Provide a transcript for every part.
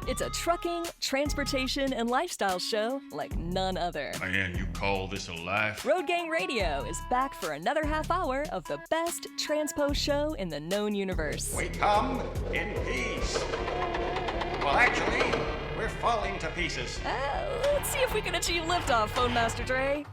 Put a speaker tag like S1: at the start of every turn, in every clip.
S1: It's a trucking, transportation, and lifestyle show like none other.
S2: Man, you call this a life?
S1: Road Gang Radio is back for another half hour of the best transpo show in the known universe.
S3: We come in peace. Well, actually, we're falling to pieces.
S1: Let's see if we can achieve liftoff, Phone Master Dre.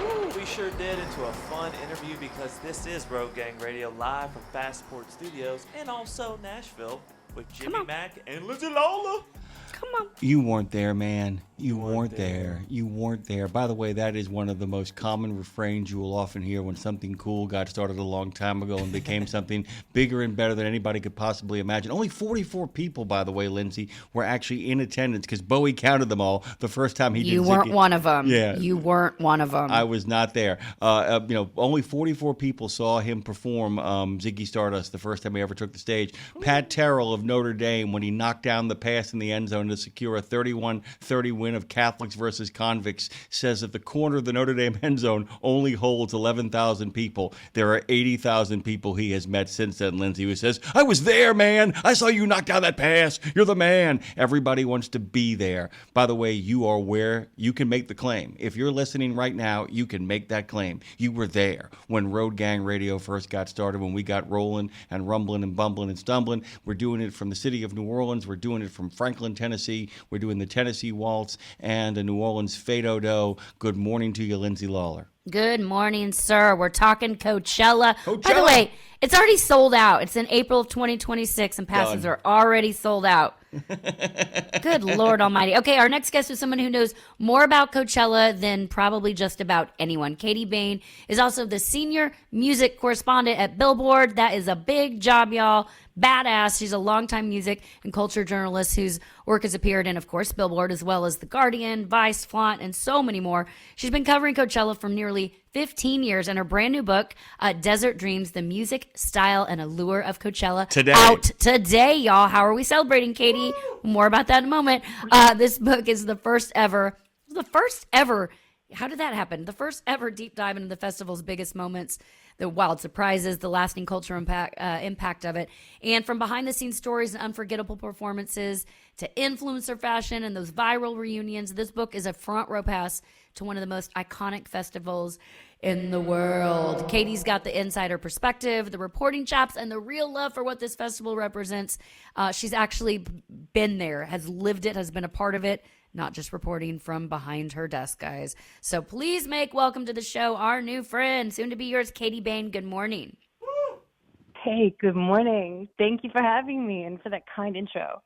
S4: Ooh, we sure did into a fun interview because this is Road Gang Radio live from Passport Studios and also Nashville with Jimmy Mac and Lindsay Lawler.
S5: Come on.
S6: You weren't there, man. You weren't there. You weren't there. By the way, that is one of the most common refrains you will often hear when something cool got started a long time ago and became something bigger and better than anybody could possibly imagine. Only 44 people, by the way, Lindsay, were actually in attendance because Bowie counted them all the first time he did.
S5: You weren't one of them.
S6: Yeah.
S5: You weren't one of them.
S6: I was not there. Only 44 people saw him perform Ziggy Stardust the first time he ever took the stage. Pat Terrell of Notre Dame, when he knocked down the pass in the end zone to secure a 31-30 win of Catholics versus convicts, says that the corner of the Notre Dame end zone only holds 11,000 people. There are 80,000 people he has met since then, Lindsay, who says, I was there, man. I saw you knock down that pass. You're the man. Everybody wants to be there. By the way, you are where you can make the claim. If you're listening right now, you can make that claim. You were there when Road Gang Radio first got started, when we got rolling and rumbling and bumbling and stumbling. We're doing it from the city of New Orleans. We're doing it from Franklin, Tennessee. We're doing the Tennessee Waltz and the New Orleans Fado-Do. Good morning to you, Lindsay Lawler.
S5: Good morning, sir. We're talking Coachella. By the way, it's already sold out. It's in April of 2026, and passes are already sold out. Good Lord Almighty. Okay, our next guest is someone who knows more about Coachella than probably just about anyone. Katie Bain is also the senior music correspondent at Billboard. That is a big job, y'all. Badass. She's a longtime music and culture journalist whose work has appeared in, of course, Billboard, as well as The Guardian, Vice, Flaunt, and so many more. She's been covering Coachella for nearly 15 years, and her brand new book, Desert Dreams, The Music, Style, and Allure of Coachella, out today, y'all. How are we celebrating, Katie? More about that in a moment. This book is the first ever, how did that happen? The first ever deep dive into the festival's biggest moments, the wild surprises, the lasting cultural impact of it. And from behind-the-scenes stories and unforgettable performances to influencer fashion and those viral reunions, this book is a front-row pass to one of the most iconic festivals in the world. Katie's got the insider perspective, the reporting chops, and the real love for what this festival represents. She's actually been there, has lived it, has been a part of it, not just reporting from behind her desk, guys. So please make welcome to the show our new friend, soon to be yours, Katie Bain. Good morning.
S7: Hey, good morning. Thank you for having me and for that kind intro.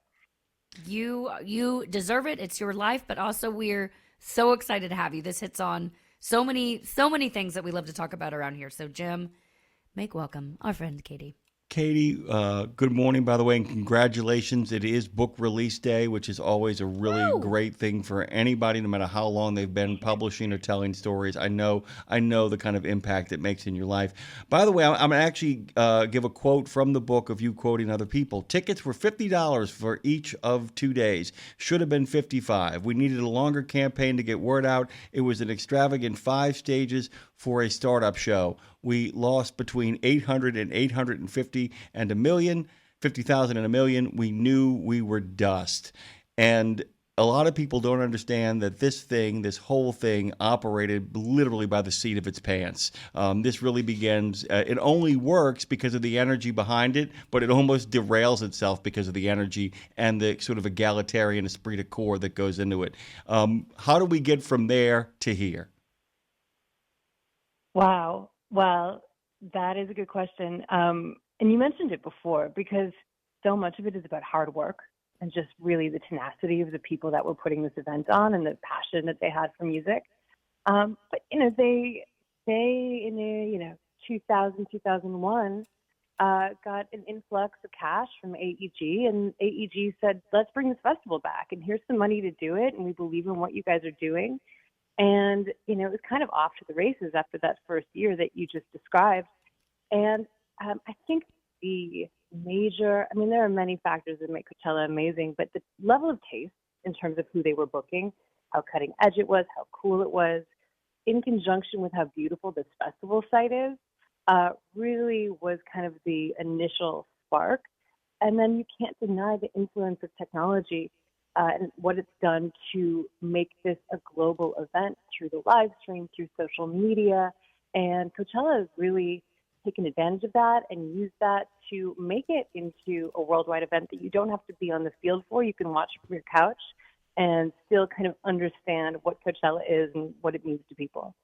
S5: You deserve it. It's your life, but also we're so excited to have you. This hits on so many things that we love to talk about around here. So, Jim, make welcome our friend Katie.
S6: Katie, good morning, by the way, and congratulations. It is book release day, which is always a really great thing for anybody, no matter how long they've been publishing or telling stories. I know the kind of impact it makes in your life. By the way, I'm going to actually give a quote from the book of you quoting other people. Tickets were $50 for each of 2 days. Should have been $55. We needed a longer campaign to get word out. It was an extravagant 5 stages for a startup show. We lost between 800 and 850 and $1 million, 50,000 and $1 million. We knew we were dust. And a lot of people don't understand that this whole thing operated literally by the seat of its pants. This really begins, it only works because of the energy behind it, but it almost derails itself because of the energy and the sort of egalitarian esprit de corps that goes into it. How do we get from there to here?
S7: Wow. Well, that is a good question. And you mentioned it before because so much of it is about hard work and just really the tenacity of the people that were putting this event on and the passion that they had for music. But, they in 2000, 2001, got an influx of cash from AEG, and AEG said, let's bring this festival back, and here's some money to do it, and we believe in what you guys are doing. And, it was kind of off to the races after that first year that you just described. And I think there are many factors that make Coachella amazing, but the level of taste in terms of who they were booking, how cutting edge it was, how cool it was, in conjunction with how beautiful this festival site is, really was kind of the initial spark. And then you can't deny the influence of technology and what it's done to make this a global event through the live stream, through social media. And Coachella has really taken advantage of that and used that to make it into a worldwide event that you don't have to be on the field for. You can watch from your couch and still kind of understand what Coachella is and what it means to people.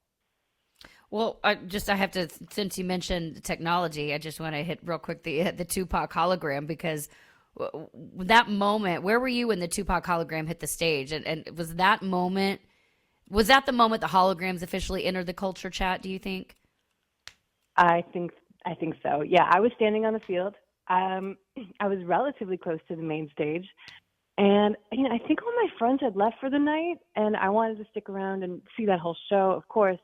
S5: Well, I have to, since you mentioned technology, I just want to hit real quick the Tupac hologram, because that moment, where were you when the Tupac hologram hit the stage? And was that the moment the holograms officially entered the culture chat, do you think?
S7: I think so. Yeah, I was standing on the field. I was relatively close to the main stage. And I think all my friends had left for the night, and I wanted to stick around and see that whole show, of course.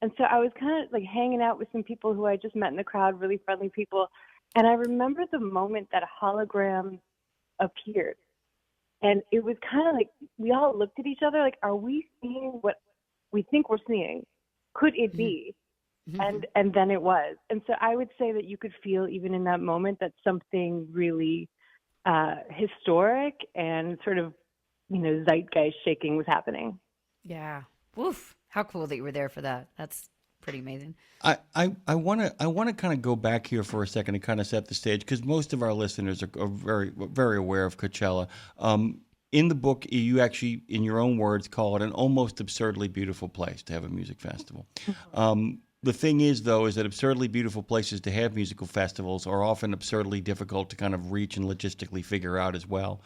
S7: And so I was kind of like hanging out with some people who I just met in the crowd, really friendly people. And I remember the moment that a hologram appeared. And it was kind of like we all looked at each other like, are we seeing what we think we're seeing? Could it be? Mm-hmm. And then it was. And so I would say that you could feel even in that moment that something really historic and sort of, zeitgeist shaking was happening.
S5: Yeah. Woof. How cool that you were there for that. That's pretty amazing.
S6: I want to kind of go back here for a second and kind of set the stage, because most of our listeners are very, very aware of Coachella. In the book, you actually, in your own words, call it an almost absurdly beautiful place to have a music festival. The thing is, though, is that absurdly beautiful places to have musical festivals are often absurdly difficult to kind of reach and logistically figure out as well.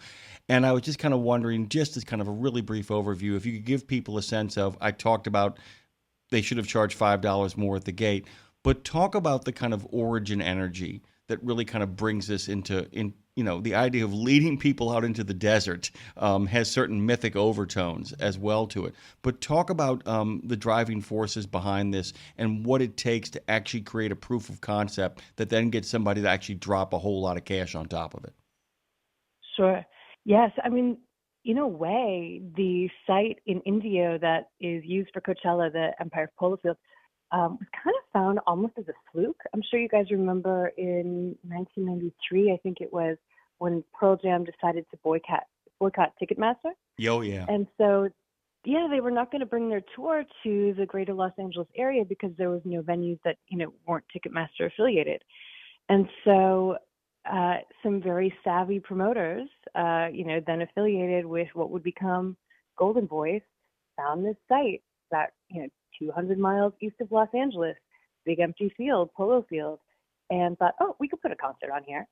S6: And I was just kind of wondering, just as kind of a really brief overview, if you could give people a sense of, I talked about they should have charged $5 more at the gate, but talk about the kind of origin energy that really kind of brings this into the idea of leading people out into the desert has certain mythic overtones as well to it. But talk about the driving forces behind this and what it takes to actually create a proof of concept that then gets somebody to actually drop a whole lot of cash on top of it.
S7: Sure. Yes. I mean, in a way, the site in Indio that is used for Coachella, the Empire Polo Field, was kind of found almost as a fluke. I'm sure you guys remember in 1993, I think it was, when Pearl Jam decided to boycott Ticketmaster.
S6: Oh, yeah.
S7: And so, they were not going to bring their tour to the greater Los Angeles area because there was no venues that, weren't Ticketmaster affiliated. And so some very savvy promoters, then affiliated with what would become Golden Voice, found this site that, 200 miles east of Los Angeles, big empty field, polo field, and thought, oh, we could put a concert on here.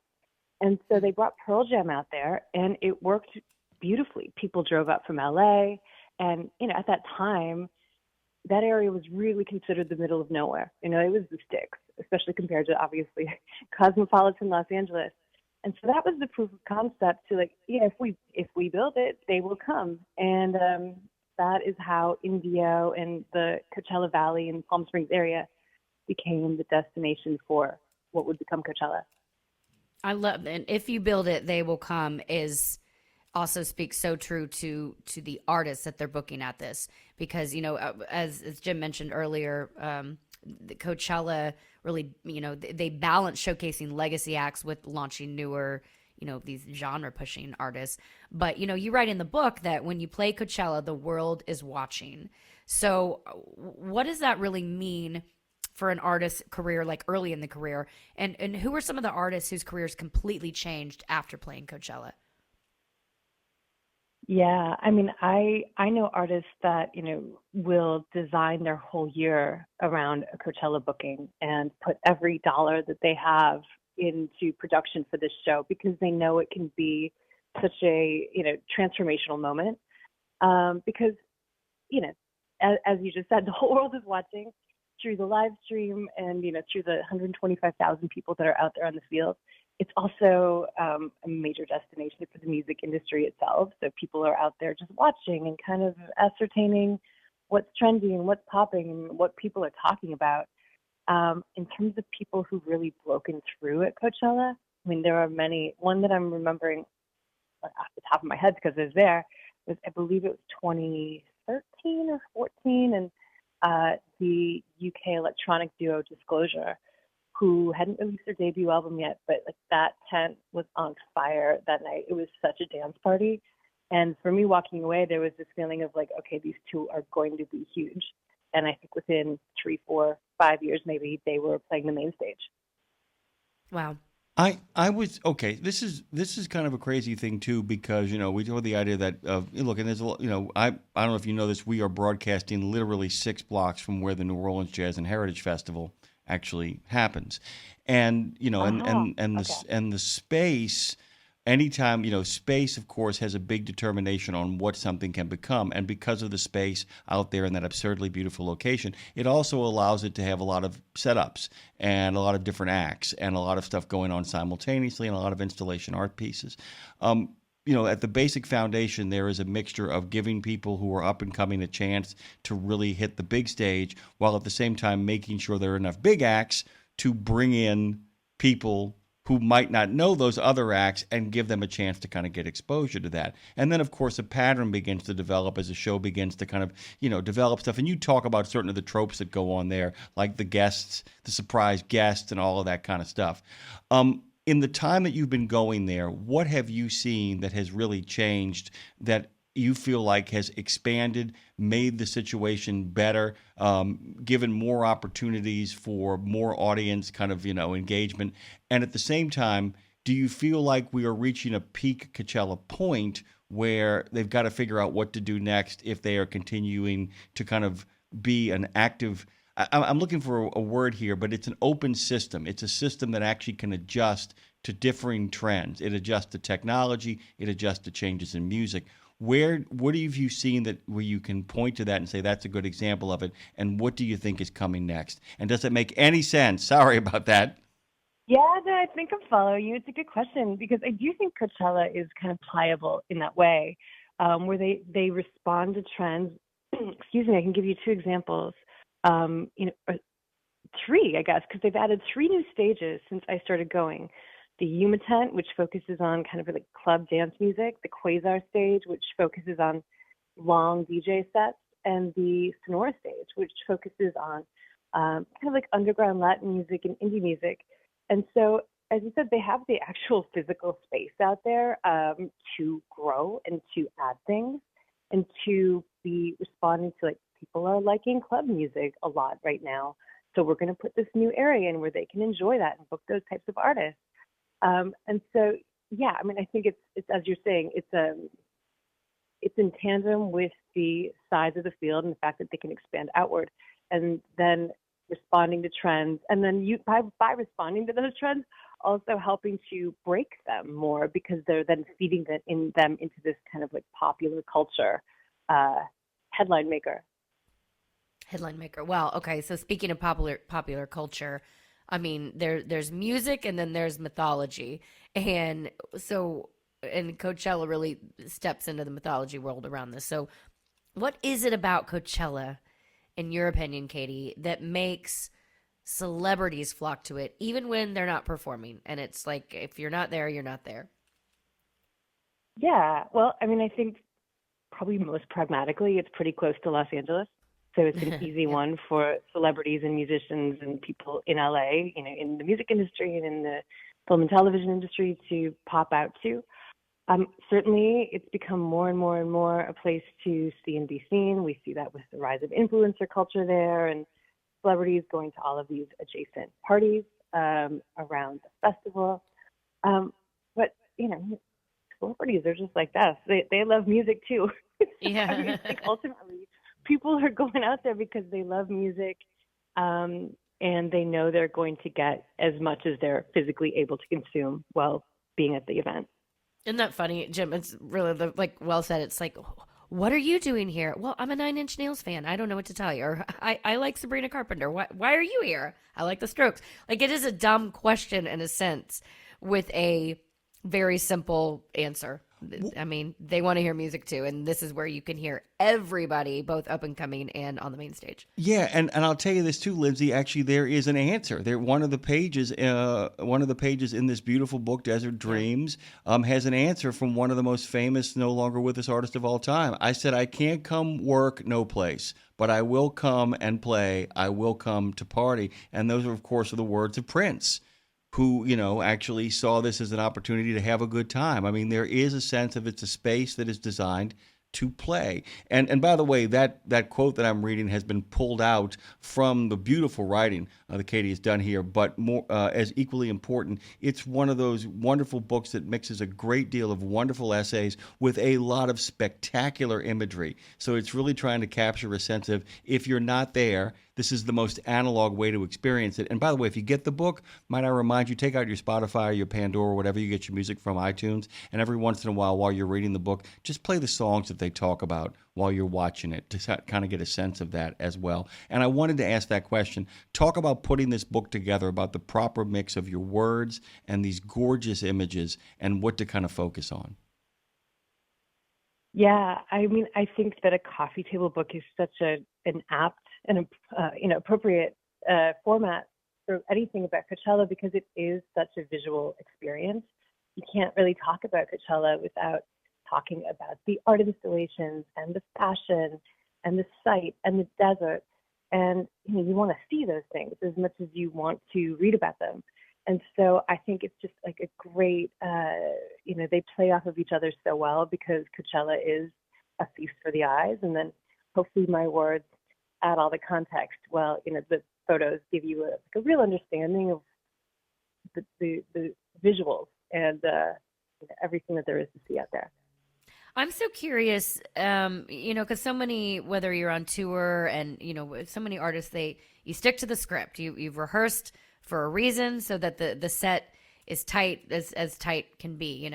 S7: And so they brought Pearl Jam out there, and it worked beautifully. People drove up from LA, and, at that time, that area was really considered the middle of nowhere. It was the sticks, especially compared to, obviously, cosmopolitan Los Angeles. And so that was the proof of concept to, if we build it, they will come. And that is how Indio and the Coachella Valley and Palm Springs area became the destination for what would become Coachella.
S5: I love, and if you build it, they will come is also speaks so true to the artists that they're booking at this, because, as Jim mentioned earlier, the Coachella really, they balance showcasing legacy acts with launching newer, these genre pushing artists. But, you write in the book that when you play Coachella, the world is watching. So what does that really mean for an artist's career, like early in the career? And who are some of the artists whose careers completely changed after playing Coachella?
S7: Yeah, I mean, I know artists that, will design their whole year around a Coachella booking and put every dollar that they have into production for this show because they know it can be such a, transformational moment. Because, as you just said, the whole world is watching through the live stream and, through the 125,000 people that are out there on the field. It's also a major destination for the music industry itself. So people are out there just watching and kind of ascertaining what's trendy and what's popping and what people are talking about. In terms of people who've really broken through at Coachella, I mean, there are many. One that I'm remembering off the top of my head because I was there was, I believe it was 2013 or 14, and the UK electronic duo Disclosure who hadn't released their debut album yet, but like that tent was on fire that night. It was such a dance party. And for me walking away, there was this feeling of like, okay, these two are going to be huge. And I think within 3, 4, 5 years, maybe they were playing the main stage.
S5: Wow.
S6: I was okay. This is kind of a crazy thing too, because we told the idea that look, and there's a I don't know if you know this, we are broadcasting literally 6 blocks from where the New Orleans Jazz and Heritage Festival actually happens, and the space. Anytime, space, of course, has a big determination on what something can become. And because of the space out there in that absurdly beautiful location, it also allows it to have a lot of setups and a lot of different acts and a lot of stuff going on simultaneously and a lot of installation art pieces. At the basic foundation, there is a mixture of giving people who are up and coming a chance to really hit the big stage, while at the same time making sure there are enough big acts to bring in people who might not know those other acts and give them a chance to kind of get exposure to that. And then, of course, a pattern begins to develop as the show begins to kind of, develop stuff. And you talk about certain of the tropes that go on there, like the guests, the surprise guests, and all of that kind of stuff. In the time that you've been going there, what have you seen that has really changed that you feel like has expanded, made the situation better, given more opportunities for more audience kind of, engagement? And at the same time, do you feel like we are reaching a peak Coachella point where they've got to figure out what to do next if they are continuing to kind of be an active, I'm looking for a word here, but it's an open system. It's a system that actually can adjust to differing trends. It adjusts to technology. It adjusts to changes in music. What have you seen that where you can point to that and say that's a good example of it? And what do you think is coming next? And does it make any sense? Sorry about that.
S7: Yeah, no, I think I'm following you. It's a good question because I do think Coachella is kind of pliable in that way, where they respond to trends. Excuse me, I can give you 2 examples. Or 3, I guess, because they've added 3 new stages since I started going. The Yuma tent, which focuses on kind of like club dance music, the Quasar stage, which focuses on long DJ sets, and the Sonora stage, which focuses on kind of like underground Latin music and indie music. And so, as you said, they have the actual physical space out there to grow and to add things and to be responding to, like, people are liking club music a lot right now. So we're going to put this new area in where they can enjoy that and book those types of artists. And so, yeah, I mean, I think it's as you're saying, it's in tandem with the size of the field and the fact that they can expand outward, and then responding to trends, and then by responding to those trends, also helping to break them more because they're then feeding them into this kind of like popular culture headline maker.
S5: Headline maker. Wow. Okay. So speaking of popular culture, I mean, there's music and then there's mythology. And Coachella really steps into the mythology world around this. So what is it about Coachella, in your opinion, Katie, that makes celebrities flock to it, even when they're not performing? And it's like, if you're not there, you're not there.
S7: Yeah. Well, I mean, I think probably most pragmatically, it's pretty close to Los Angeles. So it's an easy one for celebrities and musicians and people in LA, in the music industry and in the film and television industry to pop out to. Certainly, it's become more and more and more a place to see and be seen. We see that with the rise of influencer culture there and celebrities going to all of these adjacent parties around the festival. But, celebrities are just like us. They love music too.
S5: Yeah.
S7: I mean, like ultimately, people are going out there because they love music and they know they're going to get as much as they're physically able to consume while being at the event.
S5: Isn't that funny, Jim? It's really well said. It's like, what are you doing here? Well, I'm a 9 Inch Nails fan. I don't know what to tell you. Or I like Sabrina Carpenter. Why are you here? I like the Strokes. Like, it is a dumb question in a sense with a very simple answer. I mean, they want to hear music too, and this is where you can hear everybody, both up and coming and on the main stage.
S6: Yeah, and I'll tell you this too, Lindsay. Actually, there is an answer. There, one of the pages in this beautiful book, Desert Dreams, has an answer from one of the most famous, no longer with us artists of all time. I said, I can't come work, no place, but I will come and play. I will come to party. And those are, of course, the words of Prince, who, actually saw this as an opportunity to have a good time. I mean, there is a sense of it's a space that is designed to play. And by the way, that quote that I'm reading has been pulled out from the beautiful writing that Katie has done here, but more as equally important, it's one of those wonderful books that mixes a great deal of wonderful essays with a lot of spectacular imagery. So it's really trying to capture a sense of, if you're not there, this is the most analog way to experience it. And by the way, if you get the book, might I remind you, take out your Spotify or your Pandora or whatever you get your music from, iTunes, and every once in a while you're reading the book, just play the songs that they talk about while you're watching it to kind of get a sense of that as well. And I wanted to ask that question. Talk about putting this book together, about the proper mix of your words and these gorgeous images and what to kind of focus on.
S7: Yeah, I mean, I think that a coffee table book is such an apt and appropriate format for anything about Coachella, because it is such a visual experience. You can't really talk about Coachella without talking about the art installations and the fashion and the site and the desert. And you want to see those things as much as you want to read about them. And so I think it's just like a great, they play off of each other so well, because Coachella is a feast for the eyes. And then hopefully my words add all the context. Well, the photos give you a real understanding of the visuals and everything that there is to see out there.
S5: I'm so curious, because so many, whether you're on tour and, so many artists, you stick to the script. You've rehearsed for a reason so that the set is tight as tight can be,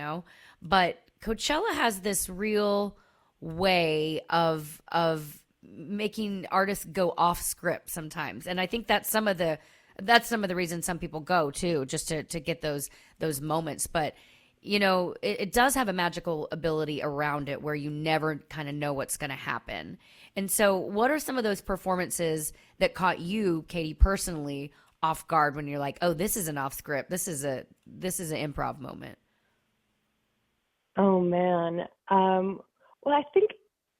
S5: But Coachella has this real way of making artists go off script sometimes. And I think that's some of the reasons some people go too, just to get those moments. But it does have a magical ability around it where you never kind of know what's going to happen. And so what are some of those performances that caught you, Katie, personally off guard when you're like, oh, this isn't off script. This is an improv moment?
S7: Oh, man. Well, I think,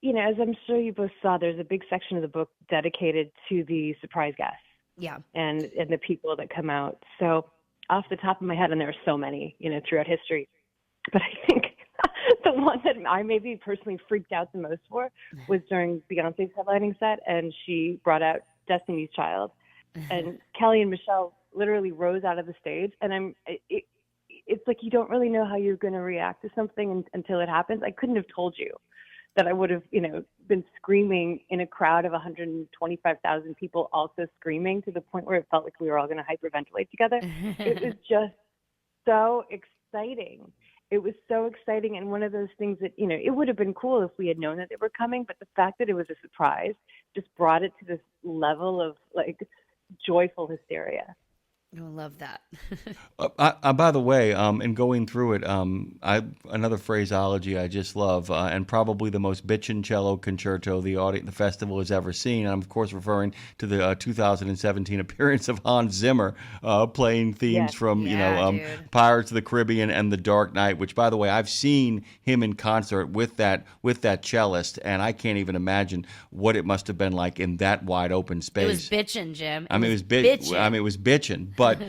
S7: as I'm sure you both saw, there's a big section of the book dedicated to the surprise guests.
S5: Yeah.
S7: And the people that come out. So off the top of my head, and there are so many, throughout history, but I think the one that I maybe personally freaked out the most for was during Beyonce's headlining set, and she brought out Destiny's Child, and Kelly and Michelle literally rose out of the stage, and it's like you don't really know how you're going to react to something until it happens. I couldn't have told you that I would have, been screaming in a crowd of 125,000 people also screaming to the point where it felt like we were all going to hyperventilate together. It was just so exciting. It was so exciting. And one of those things that, it would have been cool if we had known that they were coming, but the fact that it was a surprise just brought it to this level of joyful hysteria.
S5: I love that.
S6: By the way, in going through it, another phraseology I just love, and probably the most bitchin' cello concerto the festival has ever seen. And I'm of course referring to the 2017 appearance of Hans Zimmer playing themes from Pirates of the Caribbean and The Dark Knight. Which, by the way, I've seen him in concert with that cellist, and I can't even imagine what it must have been like in that wide open space.
S5: It was bitchin', Jim.
S6: It was bitchin'. But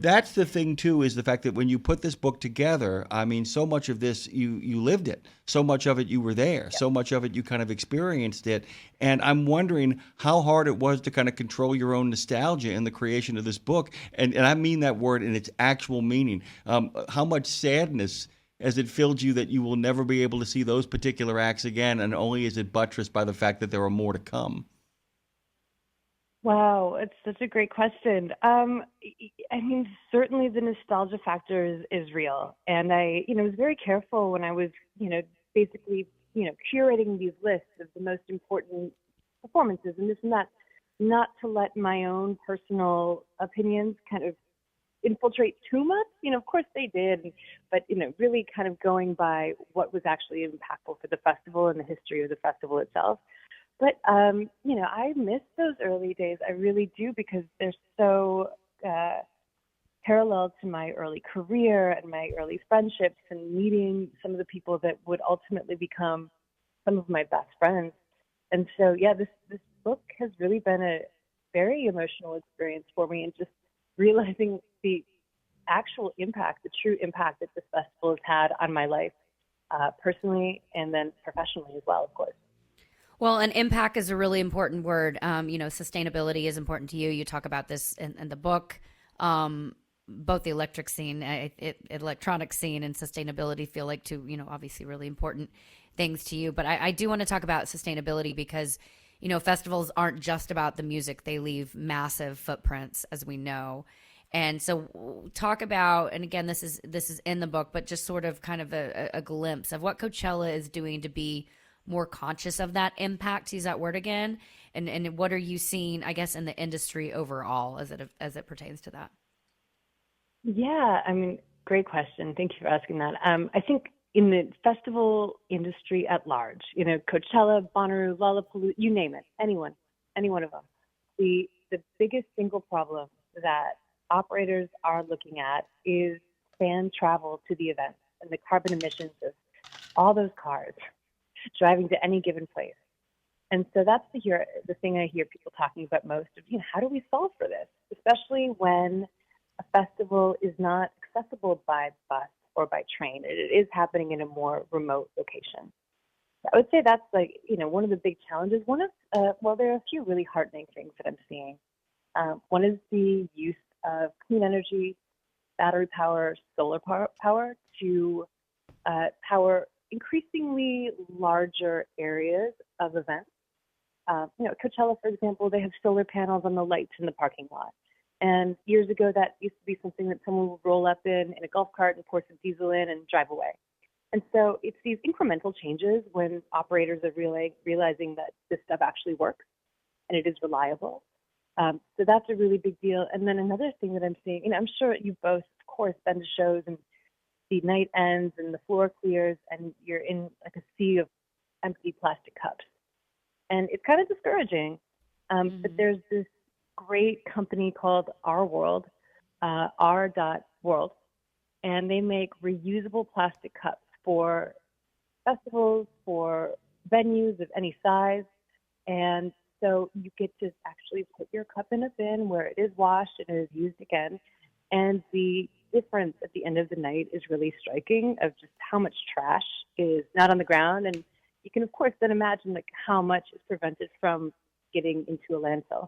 S6: that's the thing too, is the fact that when you put this book together, I mean, so much of this you lived it, so much of it you were there, so much of it you kind of experienced it, and I'm wondering how hard it was to kind of control your own nostalgia in the creation of this book, and I mean that word in its actual meaning. How much sadness as it filled you that you will never be able to see those particular acts again, and only is it buttressed by the fact that there are more to come?
S7: Wow, it's such a great question. I mean, certainly the nostalgia factor is real. And I, was very careful when I was, basically, curating these lists of the most important performances and this and that, not to let my own personal opinions kind of infiltrate too much. Of course they did, but really kind of going by what was actually impactful for the festival and the history of the festival itself. But I miss those early days. I really do, because they're so parallel to my early career and my early friendships and meeting some of the people that would ultimately become some of my best friends. And so, this book has really been a very emotional experience for me, and just realizing the actual impact, the true impact that this festival has had on my life, personally and then professionally as well, of course.
S5: Well, and impact is a really important word. Sustainability is important to you. You talk about this in the book. Both the electronic scene and sustainability feel like two, obviously really important things to you. But I do want to talk about sustainability because, festivals aren't just about the music. They leave massive footprints, as we know. And so talk about, and again, this is in the book, but just sort of kind of a glimpse of what Coachella is doing to be more conscious of that impact, to use that word again. And what are you seeing, I guess, in the industry overall as it pertains to that?
S7: Yeah, great question. Thank you for asking that. I think in the festival industry at large, Coachella, Bonnaroo, Lollapalooza, you name it, any one of them. The biggest single problem that operators are looking at is fan travel to the event and the carbon emissions of all those cars driving to any given place. And so that's the thing I hear people talking about most of, how do we solve for this? Especially when a festival is not accessible by bus or by train. It is happening in a more remote location. I would say that's one of the big challenges. There are a few really heartening things that I'm seeing. One is the use of clean energy, battery power, solar power to power increasingly larger areas of events. Coachella, for example, they have solar panels on the lights in the parking lot. And years ago, that used to be something that someone would roll up in a golf cart and pour some diesel in and drive away. And so it's these incremental changes when operators are realizing that this stuff actually works and it is reliable. So that's a really big deal. And then another thing that I'm seeing, I'm sure you both, of course, been to shows and the night ends and the floor clears and you're in like a sea of empty plastic cups. And it's kind of discouraging. But there's this great company called Our World, r.world, and they make reusable plastic cups for festivals, for venues of any size. And so you get to actually put your cup in a bin where it is washed and it is used again. And the difference at the end of the night is really striking of just how much trash is not on the ground. And you can, of course, then imagine how much is prevented from getting into a landfill.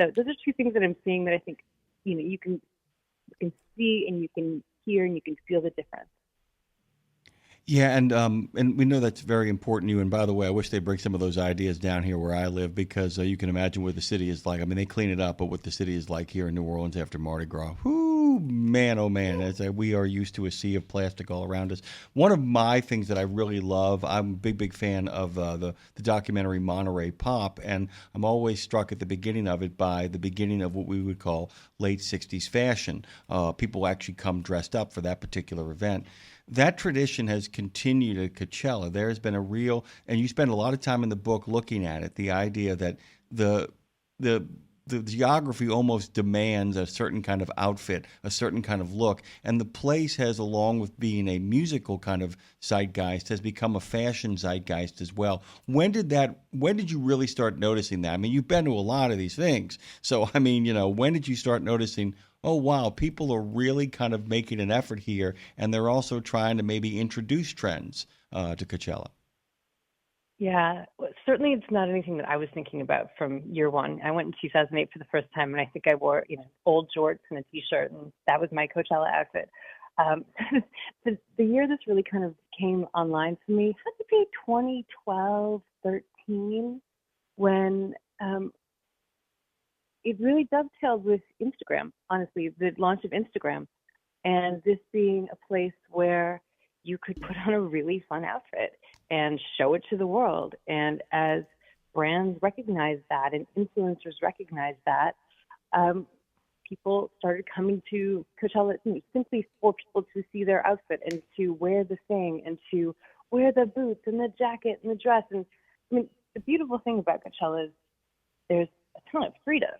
S7: So those are two things that I'm seeing that I think, you can see and you can hear and you can feel the difference.
S6: Yeah, and we know that's very important to you. And by the way, I wish they'd bring some of those ideas down here where I live, because you can imagine what the city is like. They clean it up, but what the city is like here in New Orleans after Mardi Gras. Whoo, man, oh man, we are used to a sea of plastic all around us. One of my things that I really love, I'm a big fan of the documentary Monterey Pop, and I'm always struck at the beginning of it by the beginning of what we would call late 60s fashion. People actually come dressed up for that particular event. That tradition has continued at Coachella. There has been a real, and you spend a lot of time in the book looking at it, the idea that the geography almost demands a certain kind of outfit, a certain kind of look, and the place has, along with being a musical kind of zeitgeist, has become a fashion zeitgeist as well. When did you really start noticing that? You've been to a lot of these things, so when did you start noticing, oh, wow, people are really kind of making an effort here, and they're also trying to maybe introduce trends to Coachella?
S7: Yeah, well, certainly it's not anything that I was thinking about from year one. I went in 2008 for the first time, and I think I wore, old jorts and a T-shirt, and that was my Coachella outfit. The year this really kind of came online for me had to be 2012, 13, when it really dovetailed with Instagram, honestly, the launch of Instagram, and this being a place where you could put on a really fun outfit and show it to the world. And as brands recognize that and influencers recognize that, people started coming to Coachella simply for people to see their outfit and to wear the thing and to wear the boots and the jacket and the dress. And I mean, the beautiful thing about Coachella is there's a ton of freedom.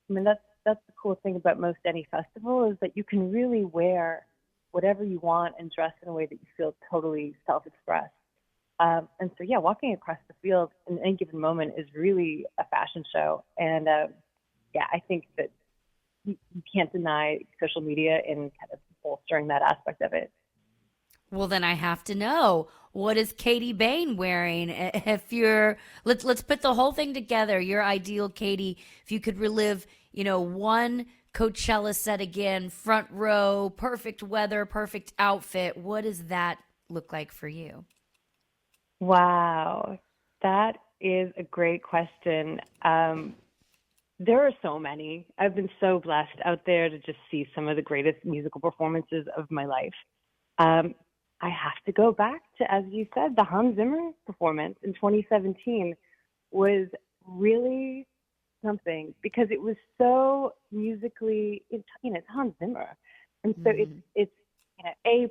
S7: I mean, that's the cool thing about most any festival is that you can really wear whatever you want and dress in a way that you feel totally self-expressed. And so, yeah, walking across the field in any given moment is really a fashion show. And yeah, I think that you can't deny social media in kind of bolstering that aspect of it.
S5: Well, then I have to know, what is Katie Bain wearing? If you're, let's put the whole thing together. Your ideal Katie, if you could relive, one Coachella set again, front row, perfect weather, perfect outfit, what does that look like for you?
S7: Wow, that is a great question. There are so many. I've been so blessed out there to just see some of the greatest musical performances of my life. I have to go back to, as you said, the Hans Zimmer performance in 2017 was really something because it was so musically, it's Hans Zimmer. And so it's A++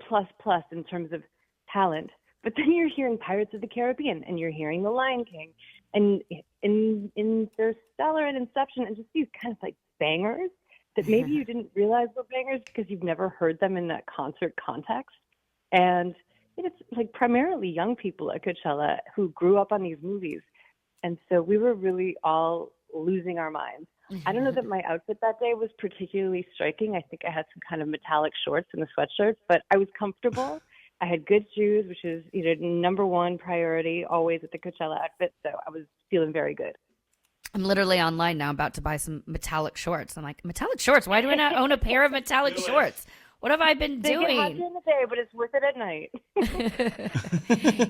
S7: in terms of talent. But then you're hearing Pirates of the Caribbean and you're hearing The Lion King and in Interstellar and Inception and just these kind of like bangers that maybe you didn't realize were bangers because you've never heard them in that concert context. And it's like primarily young people at Coachella who grew up on these movies. And so we were really all losing our minds. I don't know that my outfit that day was particularly striking. I think I had some kind of metallic shorts and a sweatshirt, but I was comfortable. I had good shoes, which is number one priority always at the Coachella outfit. So I was feeling very good.
S5: I'm literally online now about to buy some metallic shorts. I'm like, metallic shorts? Why do I not own a pair of metallic shorts? What have I been doing?
S7: They get hot during the day, but it's worth it at night.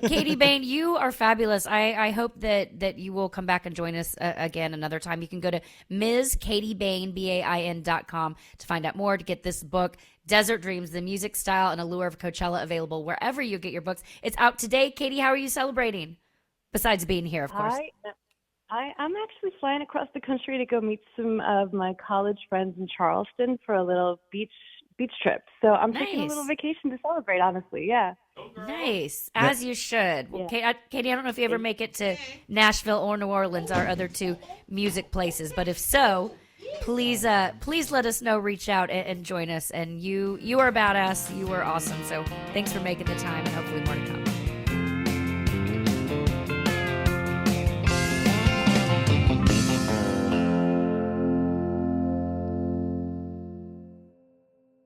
S5: Katie Bain, you are fabulous. I hope that you will come back and join us again another time. You can go to Ms. Katie Bain, BAIN.com to find out more, to get this book, Desert Dreams, The Music Style and Allure of Coachella, available wherever you get your books. It's out today. Katie, how are you celebrating? Besides being here, of course.
S7: I'm actually flying across the country to go meet some of my college friends in Charleston for a little beach trip. So I'm taking a little vacation to celebrate, honestly. Yeah.
S5: Nice. As you should. Well, Katie, I don't know if you ever make it to Nashville or New Orleans, our other two music places, but if so, please let us know, reach out and join us. And you are a badass. You are awesome. So thanks for making the time and hopefully more to come.